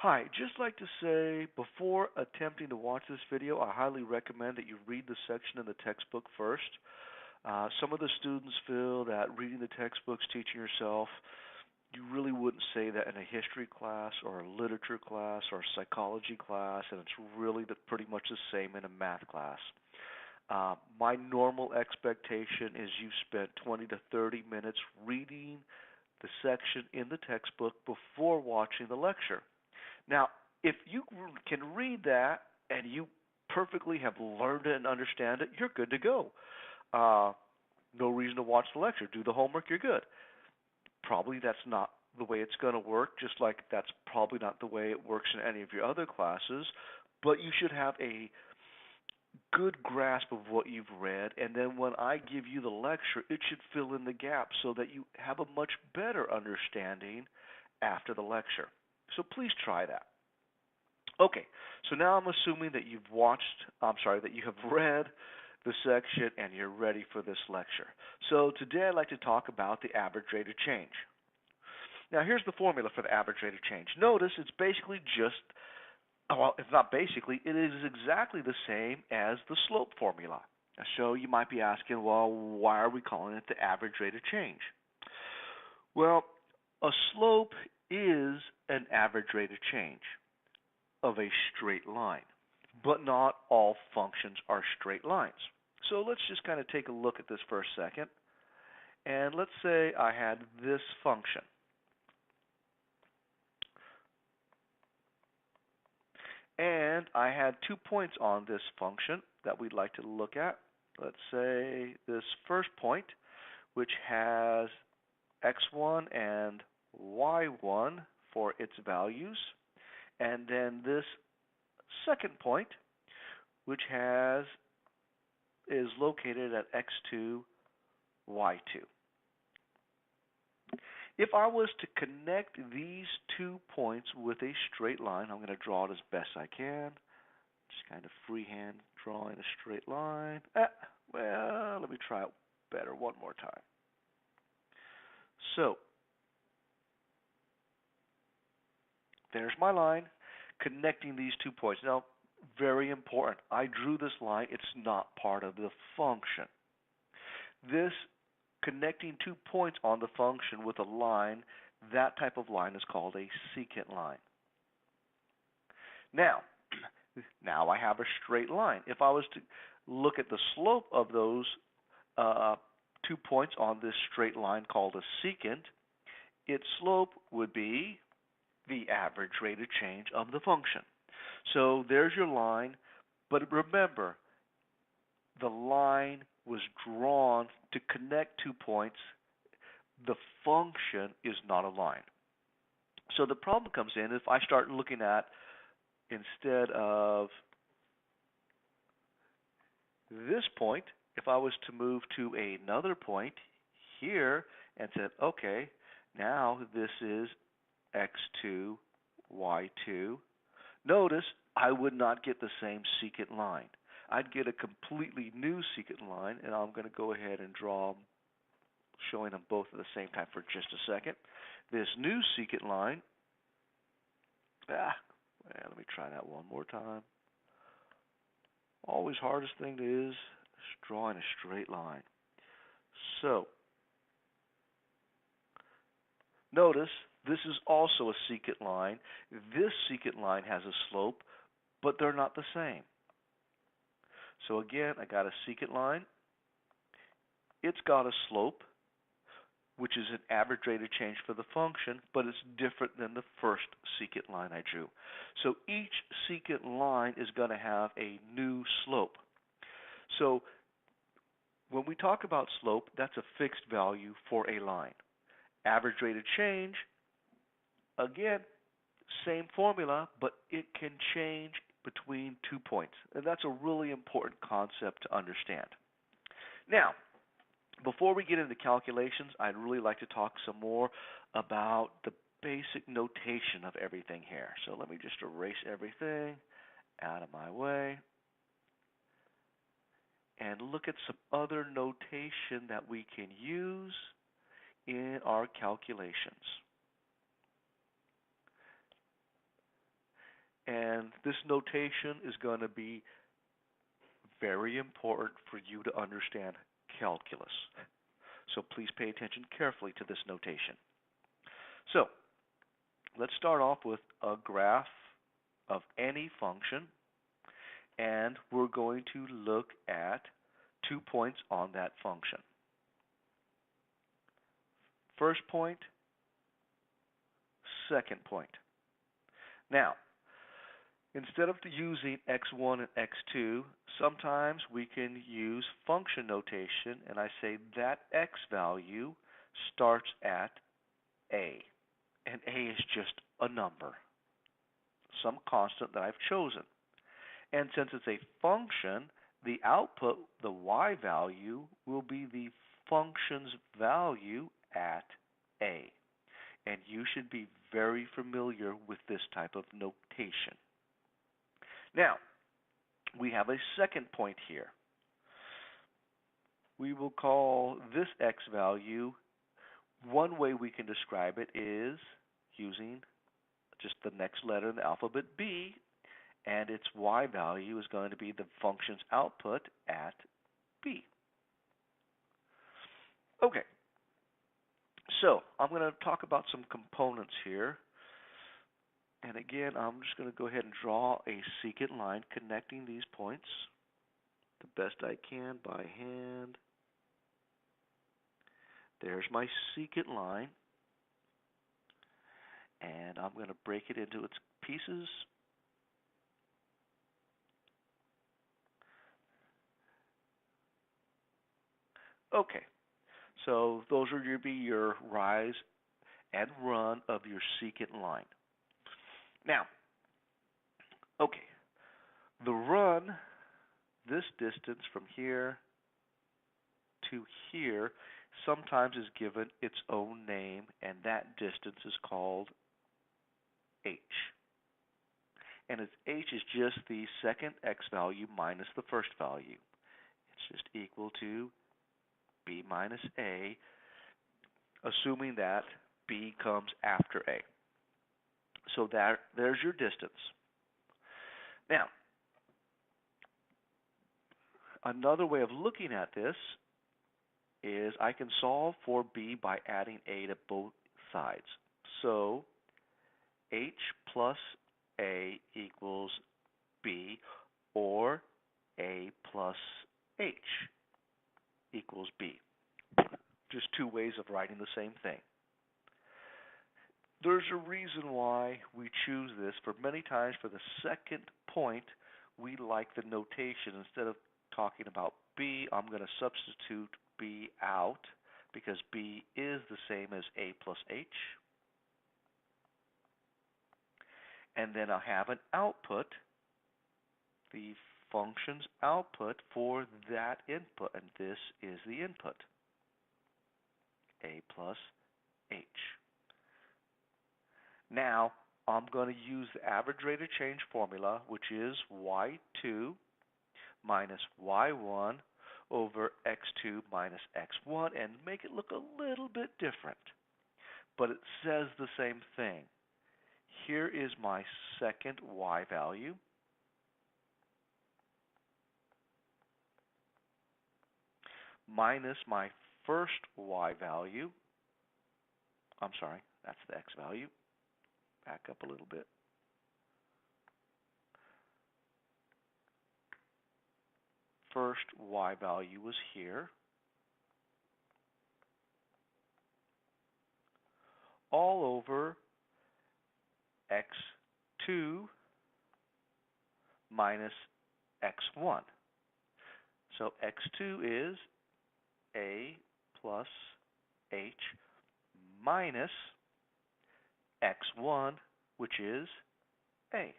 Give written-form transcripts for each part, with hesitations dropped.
Hi, just like to say, before attempting to watch this video, I highly recommend that you read the section in the textbook first. Some of the students feel that reading the textbooks, teaching yourself, you really wouldn't say that in a history class or a literature class or a psychology class, and it's really pretty much the same in a math class. My normal expectation is you spent 20 to 30 minutes reading the section in the textbook before watching the lecture. Now, if you can read that and you perfectly have learned it and understand it, you're good to go. No reason to watch the lecture. Do the homework, you're good. Probably that's not the way it's going to work, just like that's probably not the way it works in any of your other classes, but you should have a good grasp of what you've read, and then when I give you the lecture, it should fill in the gaps so that you have a much better understanding after the lecture. So please try that. Okay, so now I'm assuming that that you have read the section and you're ready for this lecture. So today I'd like to talk about the average rate of change. Now here's the formula for the average rate of change. Notice it's basically it's not basically, it is exactly the same as the slope formula. So you might be asking, well, why are we calling it the average rate of change? Well, a slope is an average rate of change of a straight line, but not all functions are straight lines. So let's just kind of take a look at this for a second. And let's say I had this function. And I had 2 points on this function that we'd like to look at. Let's say this first point, which has x1 and y1 for its values, and then this second point, which is located at x2, y2. If I was to connect these 2 points with a straight line, I'm going to draw it as best I can. Just kind of freehand drawing a straight line. Well, let me try it better one more time. So, there's my line connecting these 2 points. Now, very important, I drew this line. It's not part of the function. This connecting 2 points on the function with a line, that type of line is called a secant line. Now I have a straight line. If I was to look at the slope of those 2 points on this straight line called a secant, its slope would be the average rate of change of the function. So there's your line, but remember, the line was drawn to connect 2 points. The function is not a line. So the problem comes in if I start looking at, instead of this point, if I was to move to another point here and said, okay, now this is x2, y2, notice I would not get the same secant line. I'd get a completely new secant line, and I'm going to go ahead and draw them, showing them both at the same time for just a second. This new secant line, let me try that one more time. Always hardest thing is drawing a straight line. So, notice this is also a secant line. This secant line has a slope, but they're not the same. So again, I got a secant line. It's got a slope, which is an average rate of change for the function, but it's different than the first secant line I drew. So each secant line is going to have a new slope. So when we talk about slope, that's a fixed value for a line. Average rate of change, again, same formula, but it can change between 2 points. And that's a really important concept to understand. Now, before we get into calculations, I'd really like to talk some more about the basic notation of everything here. So let me just erase everything out of my way and look at some other notation that we can use in our calculations. And this notation is going to be very important for you to understand calculus. So please pay attention carefully to this notation. So let's start off with a graph of any function, and we're going to look at 2 points on that function. First point, second point. Now, instead of using x1 and x2, sometimes we can use function notation, and I say that x value starts at a, and a is just a number, some constant that I've chosen. And since it's a function, the output, the y value, will be the function's value at a. And you should be very familiar with this type of notation. Now, we have a second point here. We will call this x value, one way we can describe it is using just the next letter in the alphabet, b, and its y value is going to be the function's output at b. Okay, so I'm going to talk about some components here. And again, I'm just going to go ahead and draw a secant line connecting these points the best I can by hand. There's my secant line. And I'm going to break it into its pieces. Okay, so those are going to be your rise and run of your secant line. Now, okay, the run, this distance from here to here, sometimes is given its own name, and that distance is called h. And h is just the second x value minus the first value. It's just equal to b minus a, assuming that b comes after a. So there's your distance. Now, another way of looking at this is I can solve for b by adding a to both sides. So h plus a equals b, or a plus h equals b. Just two ways of writing the same thing. There's a reason why we choose this. For many times, for the second point, we like the notation. Instead of talking about b, I'm going to substitute b out, because b is the same as a plus h. And then I'll have an output, the function's output for that input, and this is the input, a plus h. Now, I'm going to use the average rate of change formula, which is y2 minus y1 over x2 minus x1, and make it look a little bit different. But it says the same thing. Here is my second y value. Minus my first y value. I'm sorry, that's the x value. Back up a little bit. First y value was here. All over x2 minus x1. So x2 is a plus h minus x1, which is a.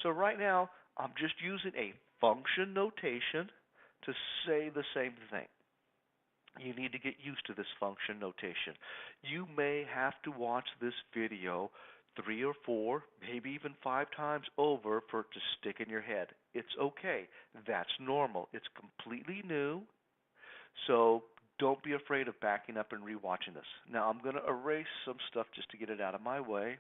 So right now, I'm just using a function notation to say the same thing. You need to get used to this function notation. You may have to watch this video 3 or 4, maybe even 5 times over for it to stick in your head. It's okay. That's normal. It's completely new. So don't be afraid of backing up and rewatching this. Now I'm going to erase some stuff just to get it out of my way.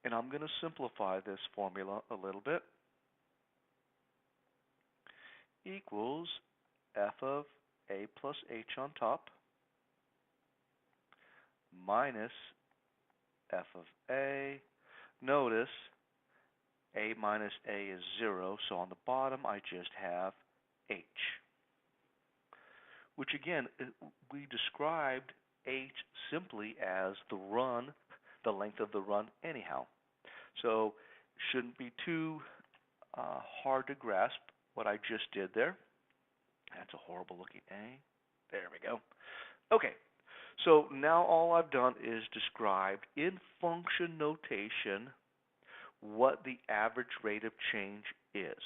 And I'm going to simplify this formula a little bit. Equals f of a plus h on top minus f of a. Notice a minus a is 0, so on the bottom I just have h. Which again, we described h simply as the run, the length of the run anyhow. So it shouldn't be too hard to grasp what I just did there. That's a horrible looking A. There we go. Okay, so now all I've done is described in function notation what the average rate of change is.